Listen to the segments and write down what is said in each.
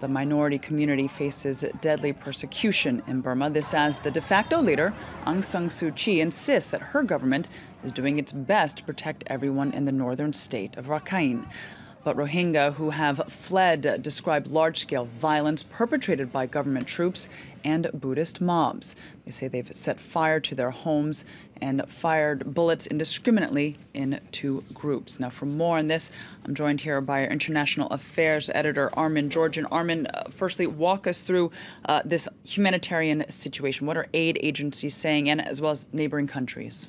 The minority community faces deadly persecution in Burma. This as the de facto leader, Aung San Suu Kyi, insists that her government is doing its best to protect everyone in the northern state of Rakhine. But Rohingya who have fled describe large-scale violence perpetrated by government troops and Buddhist mobs. They say they've set fire to their homes and fired bullets indiscriminately into groups. Now, for more on this, I'm joined here by our international affairs editor, Armen Georgian. Armen, firstly, walk us through this humanitarian situation. What are aid agencies saying, and as well as neighboring countries?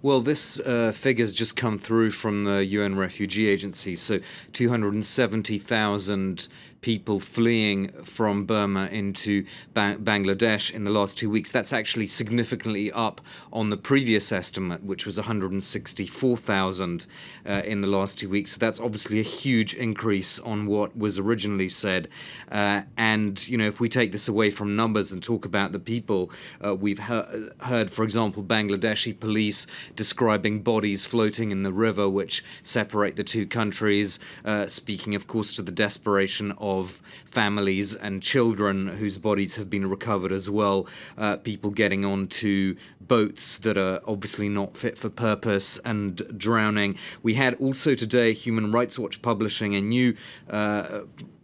Well, this figure's just come through from the UN Refugee Agency. So 270,000 people fleeing from Burma into Bangladesh in the last 2 weeks. That's actually significantly up on the previous estimate, which was 164,000 in the last 2 weeks. So that's obviously a huge increase on what was originally said. And, you know, if we take this away from numbers and talk about the people, we've heard, for example, Bangladeshi police describing bodies floating in the river which separate the two countries, speaking, of course, to the desperation of families and children whose bodies have been recovered as well, people getting onto boats that are obviously not fit for purpose and drowning. We had also today Human Rights Watch publishing a new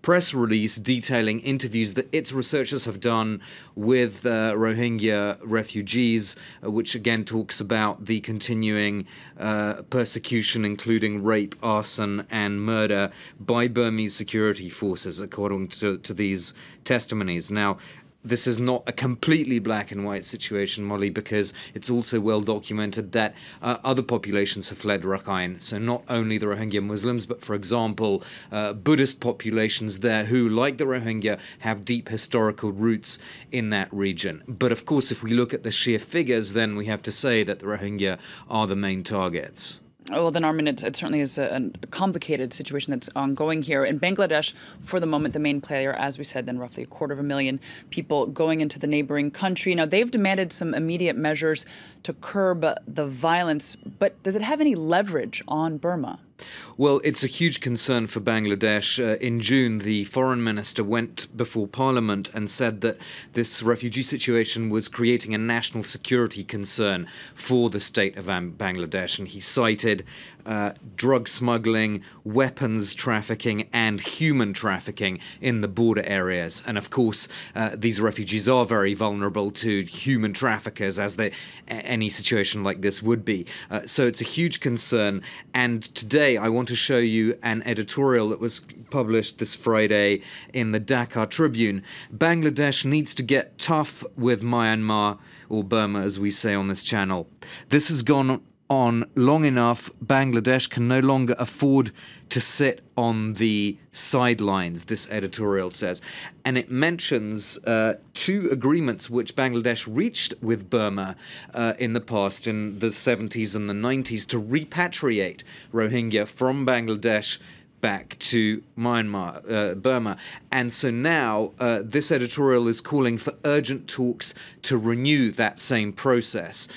press release detailing interviews that its researchers have done with Rohingya refugees, which again talks about the continuing persecution, including rape, arson and murder by Burmese security forces, according to these testimonies. Now, this is not a completely black and white situation, Molly, because it's also well documented that other populations have fled Rakhine. So not only the Rohingya Muslims, but, for example, Buddhist populations there who, like the Rohingya, have deep historical roots in that region. But, of course, if we look at the sheer figures, then we have to say that the Rohingya are the main targets. Well, then, Armen, it certainly is a complicated situation that's ongoing here. In Bangladesh, for the moment, the main player, as we said, then roughly 250,000 people going into the neighboring country. Now, they've demanded some immediate measures to curb the violence, but does it have any leverage on Burma? Well, it's a huge concern for Bangladesh. In June, the foreign minister went before parliament and said that this refugee situation was creating a national security concern for the state of Bangladesh. And he cited drug smuggling, weapons trafficking and human trafficking in the border areas. And of course, these refugees are very vulnerable to human traffickers, as any situation like this would be. So it's a huge concern. And today I want to show you an editorial that was published this Friday in the Dhaka Tribune. Bangladesh needs to get tough with Myanmar, or Burma as we say on this channel. This has gone on long enough. Bangladesh can no longer afford to sit on the sidelines, this editorial says. And it mentions two agreements which Bangladesh reached with Burma in the past, in the 70s and the 90s, to repatriate Rohingya from Bangladesh back to Myanmar, Burma. And so now this editorial is calling for urgent talks to renew that same process,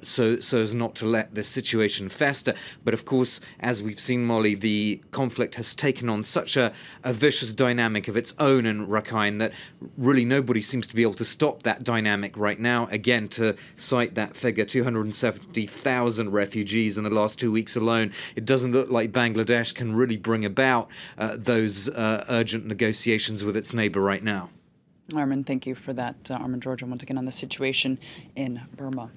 so as not to let this situation fester. But of course, as we've seen, Molly, the conflict has taken on such a vicious dynamic of its own in Rakhine that really nobody seems to be able to stop that dynamic right now. Again, to cite that figure, 270,000 refugees in the last 2 weeks alone, it doesn't look like Bangladesh can really bring about those urgent negotiations with its neighbor right now. Armen, thank you for that. Armen Georgian, once again, on the situation in Burma.